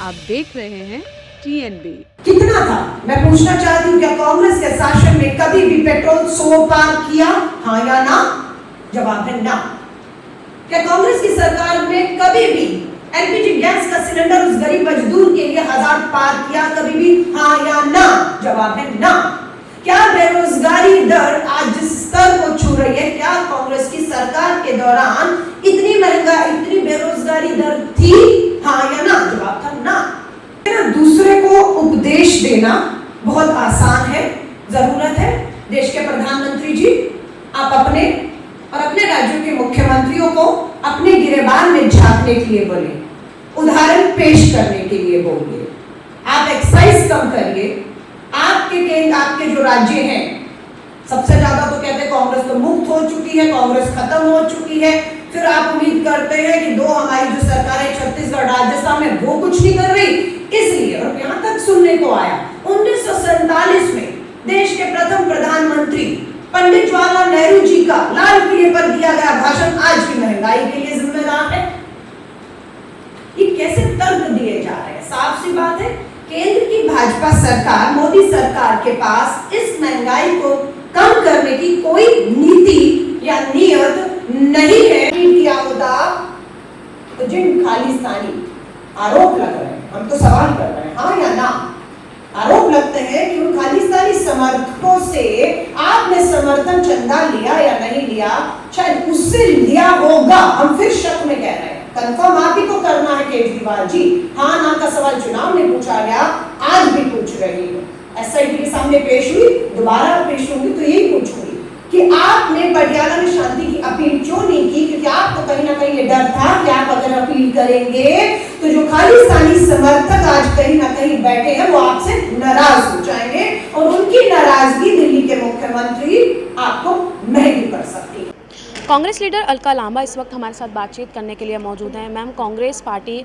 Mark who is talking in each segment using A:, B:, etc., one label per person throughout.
A: आप देख रहे हैं TNB।
B: कितना था? मैं पूछना चाहती हूँ, क्या कांग्रेस के शासन में कभी भी पेट्रोल 100 पार किया? हाँ या ना? जवाब है ना। क्या कांग्रेस की सरकार में कभी भी एलपीजी गैस का सिलेंडर उस गरीब मजदूर के लिए 1000 पार किया? कभी भी? हाँ या ना? जवाब है ना। क्या बेरोजगारी दर आज जिस स्तर को छू रही है, क्या कांग्रेस की सरकार के दौरान इतनी महंगाई, इतनी बेरोजगारी दर थी? हाँ या ना? जवाब था ना। दूसरे को उपदेश देना बहुत आसान है, जरूरत है। देश के प्रधानमंत्री जी, आप अपने और अपने राज्यों के मुख्यमंत्रियों को अपने गिरेबान में झांकने के लिए बोलिए, उदाहरण पेश करने के लिए बोलिए। आप एक्साइज कम करिए। आपके जो राज्य हैं, सबसे ज्यादा तो कहते हैं कांग्रेस तो मुक्त हो चुकी है, कांग्रेस खत्म हो चुकी है। फिर आप उम्मीद करते हैं कि दो हमारी जो सरकार है छत्तीसगढ़ राजस्थान में, वो कुछ नहीं कर रही। इसलिए और यहाँ तक सुनने को आया 1947 में देश के प्रथम प्रधानमंत्री पंडित जवाहरलाल नेहरू जी का लाल किले पर दिया गया भाषण आज की महंगाई के लिए जिम्मेदार है। ये कैसे तर्क दिए जा रहे हैं? साफ सी बात है, केंद्र की भाजपा सरकार, मोदी सरकार के पास इस महंगाई को कम करने की कोई नीति या नियत नहीं है। क्या होता तो जिन खालिस्तानी आरोप लग रहे हैं, हम तो सवाल कर रहे हैं, हाँ या ना? आरोप लगते हैं कि उन खालिस्तानी समर्थकों से आपने समर्थन चंदा लिया या नहीं लिया, शायद उससे लिया होगा। हम फिर शक में कह रहे हैं, कंफर्म आप ही को करना है केजरीवाल जी। हाँ ना का सवाल चुनाव में पूछा गया, आज भी पूछ रही हूँ, एसआईटी के सामने पेश हुई, दोबारा पेश होंगी तो यही पूछूंगी कि आपने पटियाला में शांति की अपील क्यों नहीं की? क्योंकि आपको कहीं ना कहीं ये डर था कि आप अगर अपील करेंगे तो जो खालिस्तानी समर्थक आज कहीं ना कहीं बैठे हैं वो आपसे नाराज हो जाएंगे, और उनकी नाराजगी दिल्ली के मुख्यमंत्री आपको महंगी पड़ सकती है।
C: कांग्रेस लीडर अलका लांबा इस वक्त हमारे साथ बातचीत करने के लिए मौजूद हैं। मैम, कांग्रेस पार्टी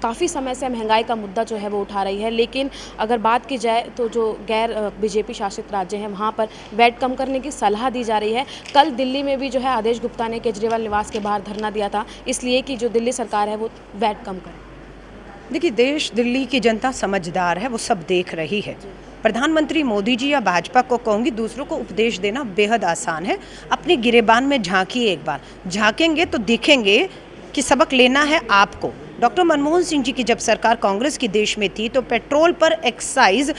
C: काफ़ी समय से महंगाई का मुद्दा जो है वो उठा रही है, लेकिन अगर बात की जाए तो जो गैर बीजेपी शासित राज्य हैं वहाँ पर वैट कम करने की सलाह दी जा रही है। कल दिल्ली में भी जो है आदेश गुप्ता ने केजरीवाल निवास के बाहर धरना दिया था, इसलिए कि जो दिल्ली सरकार है वो वैट कम करे।
D: देखिए, देश, दिल्ली की जनता समझदार है, वो सब देख रही है। प्रधानमंत्री मोदी जी या भाजपा को कहूँगी, दूसरों को उपदेश देना बेहद आसान है। अपने गिरेबान में झांकिए, एक बार झांकेंगे तो दिखेंगे कि सबक लेना है आपको। डॉक्टर मनमोहन सिंह जी की जब सरकार कांग्रेस की देश में थी तो पेट्रोल पर एक्साइज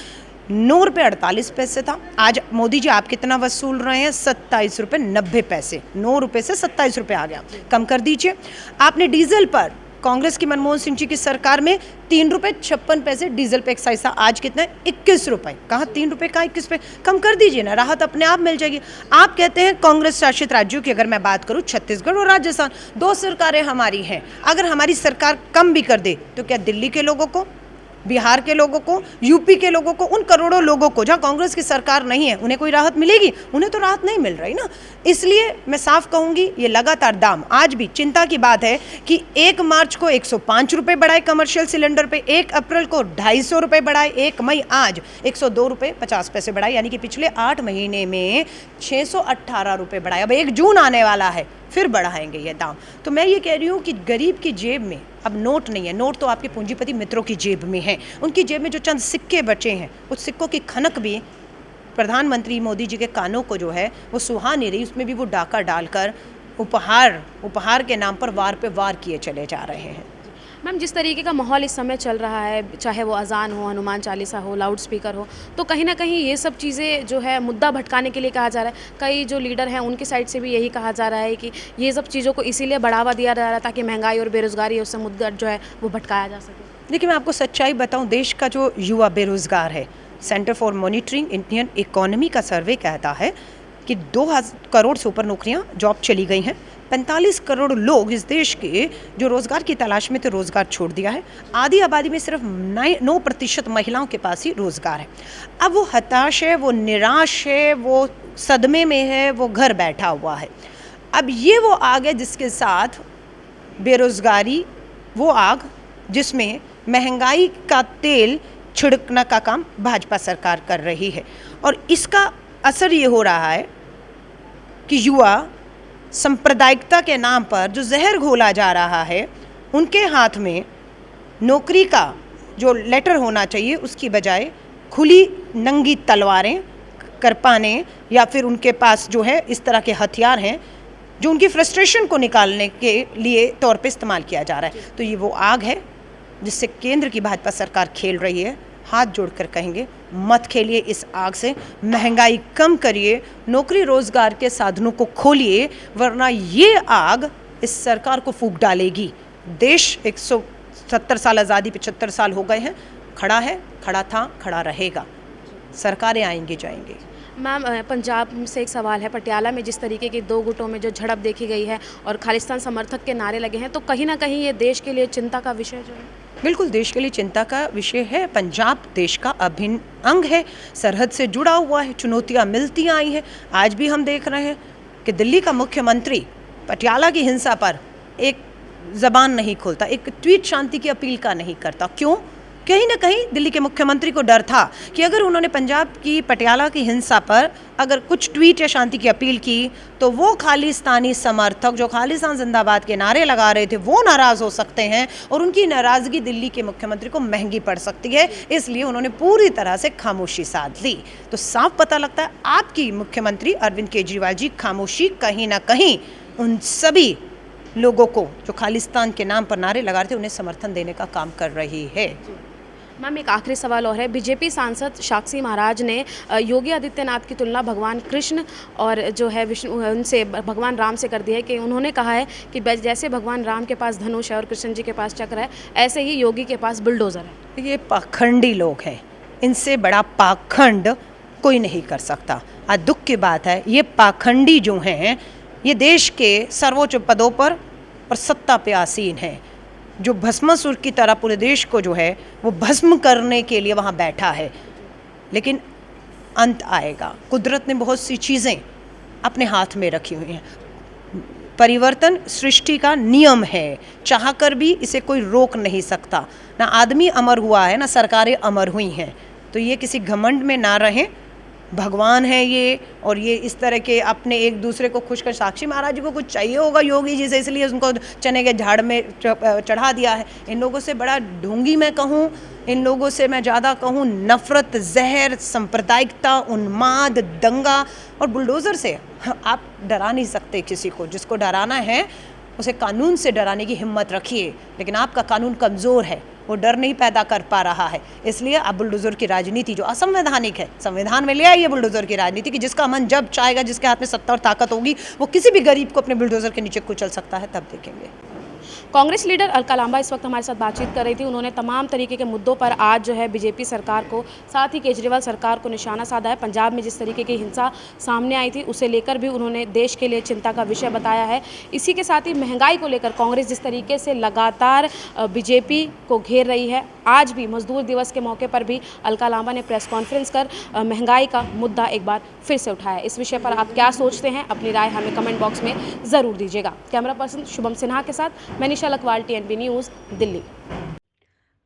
D: 9 रुपये 48 पैसे था। आज मोदी जी आप कितना वसूल रहे हैं? 27 रुपये 90 पैसे। 9 रुपये से 27 रुपये आ गया, कम कर दीजिए। आपने डीजल पर, कांग्रेस की मनमोहन सिंह जी की सरकार में 3 रुपये 56 पैसे डीजल पे एक्साइज था, आज कितना है? 21 रुपये। कहाँ 3 रुपये, कहाँ 21 रुपये? कम कर दीजिए ना, राहत अपने आप मिल जाएगी। आप कहते हैं कांग्रेस शासित राज्यों की अगर मैं बात करूँ, छत्तीसगढ़ और राजस्थान, 2 सरकारें हमारी हैं। अगर हमारी सरकार कम भी कर दे तो क्या दिल्ली के लोगों को, बिहार के लोगों को, यूपी के लोगों को, उन करोड़ों लोगों को जहाँ कांग्रेस की सरकार नहीं है, उन्हें कोई राहत मिलेगी? उन्हें तो राहत नहीं मिल रही ना। इसलिए मैं साफ कहूँगी, ये लगातार दाम, आज भी चिंता की बात है कि 1 मार्च को 105 रुपये बढ़ाए कमर्शियल सिलेंडर पे, 1 अप्रैल को 250 रुपये बढ़ाए, 1 मई आज 102 रुपये 50 पैसे बढ़ाए, यानी कि पिछले 8 महीने में 618 रुपये बढ़ाए। अब 1 जून आने वाला है, फिर बढ़ाएंगे ये दाम। तो मैं ये कह रही हूँ कि गरीब की जेब में अब नोट नहीं है, नोट तो आपके पूंजीपति मित्रों की जेब में है। उनकी जेब में जो चंद सिक्के बचे हैं, उस सिक्कों की खनक भी प्रधानमंत्री मोदी जी के कानों को जो है वो सुहा नहीं रही। उसमें भी वो डाका डालकर उपहार के नाम पर वार पे वार किए चले जा रहे हैं।
C: मैम, जिस तरीके का माहौल इस समय चल रहा है, चाहे वो अजान हो, हनुमान चालीसा हो, लाउड स्पीकर हो, तो कहीं ना कहीं ये सब चीज़ें जो है मुद्दा भटकाने के लिए कहा जा रहा है। कई जो लीडर हैं उनकी साइड से भी यही कहा जा रहा है कि ये सब चीज़ों को इसीलिए बढ़ावा दिया जा रहा है ताकि महंगाई और बेरोजगारी, उससे मुद्दा जो है वो भटकाया जा सके।
D: देखिए, मैं आपको सच्चाई बताऊं, देश का जो युवा बेरोजगार है, centre for monitoring Indian economy का सर्वे कहता है कि 2 करोड़ से ऊपर नौकरियां, जॉब चली गई हैं। 45 करोड़ लोग इस देश के जो रोज़गार की तलाश में थे, रोज़गार छोड़ दिया है। आधी आबादी में सिर्फ 9% महिलाओं के पास ही रोज़गार है। अब वो हताश है, वो निराश है, वो सदमे में है, वो घर बैठा हुआ है। अब ये वो आग है जिसके साथ बेरोज़गारी, वो आग जिसमें महंगाई का तेल छिड़कना का काम भाजपा सरकार कर रही है, और इसका असर ये हो रहा है कि युवा सांप्रदायिकता के नाम पर जो जहर घोला जा रहा है, उनके हाथ में नौकरी का जो लेटर होना चाहिए उसकी बजाय खुली नंगी तलवारें, करपाने या फिर उनके पास जो है इस तरह के हथियार हैं जो उनकी फ्रस्ट्रेशन को निकालने के लिए तौर पे इस्तेमाल किया जा रहा है। तो ये वो आग है जिससे केंद्र की भाजपा सरकार खेल रही है। हाथ जोड़कर कहेंगे मत खेलिए इस आग से, महंगाई कम करिए, नौकरी रोजगार के साधनों को खोलिए, वरना ये आग इस सरकार को फूंक डालेगी। देश 170 साल आज़ादी, 75 साल हो गए हैं, खड़ा है, खड़ा था, खड़ा रहेगा। सरकारें आएंगी जाएंगी।
C: मैम, पंजाब से एक सवाल है। पटियाला में जिस तरीके की दो गुटों में जो झड़प देखी गई है और खालिस्तान समर्थक के नारे लगे हैं, तो कहीं ना कहीं ये देश के लिए चिंता का विषय जो है।
D: बिल्कुल देश के लिए चिंता का विषय है। पंजाब देश का अभिन्न अंग है, सरहद से जुड़ा हुआ है, चुनौतियां मिलती आई हैं। आज भी हम देख रहे हैं कि दिल्ली का मुख्यमंत्री पटियाला की हिंसा पर एक ज़बान नहीं खोलता, एक ट्वीट शांति की अपील का नहीं करता। क्यों? कहीं ना कहीं दिल्ली के मुख्यमंत्री को डर था कि अगर उन्होंने पंजाब की पटियाला की हिंसा पर अगर कुछ ट्वीट या शांति की अपील की तो वो खालिस्तानी समर्थक जो खालिस्तान जिंदाबाद के नारे लगा रहे थे वो नाराज़ हो सकते हैं और उनकी नाराज़गी दिल्ली के मुख्यमंत्री को महंगी पड़ सकती है। इसलिए उन्होंने पूरी तरह से खामोशी साध ली। तो साफ पता लगता है आपकी मुख्यमंत्री अरविंद केजरीवाल जी खामोशी कहीं ना कहीं उन सभी लोगों को जो खालिस्तान के नाम पर नारे लगा रहे थे उन्हें समर्थन देने का काम कर रही है।
C: मैम, एक आखिरी सवाल और है। बीजेपी सांसद साक्षी महाराज ने योगी आदित्यनाथ की तुलना भगवान कृष्ण और जो है विष्णु उनसे भगवान राम से कर दी है कि उन्होंने कहा है कि जैसे भगवान राम के पास धनुष है और कृष्ण जी के पास चक्र है, ऐसे ही योगी के पास बुलडोज़र है।
D: ये पाखंडी लोग हैं, इनसे बड़ा पाखंड कोई नहीं कर सकता। आज दुख की बात है, ये पाखंडी जो हैं ये देश के सर्वोच्च पदों पर और सत्ता पे आसीन हैं, जो भस्मासुर की तरह पूरे देश को जो है वो भस्म करने के लिए वहाँ बैठा है। लेकिन अंत आएगा। कुदरत ने बहुत सी चीज़ें अपने हाथ में रखी हुई हैं। परिवर्तन सृष्टि का नियम है, चाहकर भी इसे कोई रोक नहीं सकता। ना आदमी अमर हुआ है, ना सरकारें अमर हुई हैं। तो ये किसी घमंड में ना रहें। भगवान है ये, और ये इस तरह के अपने एक दूसरे को खुश कर, साक्षी महाराज जी को कुछ चाहिए होगा योगी जी से, इसलिए उनको चने के झाड़ में चढ़ा दिया है। इन लोगों से बड़ा ढोंगी मैं कहूँ, इन लोगों से मैं ज़्यादा कहूँ नफ़रत, जहर, सांप्रदायिकता, उन्माद, दंगा और बुलडोज़र से आप डरा नहीं सकते किसी को। जिसको डराना है उसे कानून से डराने की हिम्मत रखिए, लेकिन आपका कानून कमज़ोर है, वो डर नहीं पैदा कर पा रहा है। इसलिए आप बुलडोज़र की राजनीति जो असंवैधानिक है, संविधान में ले आइए बुलडोज़र की राजनीति कि जिसका मन जब चाहेगा, जिसके हाथ में सत्ता और ताकत होगी, वो किसी भी गरीब को अपने बुलडोज़र के नीचे कुचल सकता है। तब देखेंगे।
C: कांग्रेस लीडर अलका लांबा इस वक्त हमारे साथ बातचीत कर रही थी। उन्होंने तमाम तरीके के मुद्दों पर आज जो है बीजेपी सरकार को, साथ ही केजरीवाल सरकार को निशाना साधा है। पंजाब में जिस तरीके की हिंसा सामने आई थी उसे लेकर भी उन्होंने देश के लिए चिंता का विषय बताया है। इसी के साथ ही महंगाई को लेकर कांग्रेस जिस तरीके से लगातार बीजेपी को घेर रही है, आज भी मजदूर दिवस के मौके पर भी अलका लांबा ने प्रेस कॉन्फ्रेंस कर महंगाई का मुद्दा एक बार फिर से उठाया। इस विषय पर आप क्या सोचते हैं, अपनी राय हमें कमेंट बॉक्स में ज़रूर दीजिएगा। कैमरा पर्सन शुभम सिन्हा के साथ मैं निशा लखवाल, TNB न्यूज़, दिल्ली।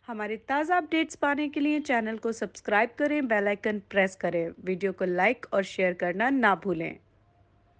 A: हमारे ताज़ा अपडेट्स पाने के लिए चैनल को सब्सक्राइब करें, बेल आइकन प्रेस करें, वीडियो को लाइक और शेयर करना ना भूलें।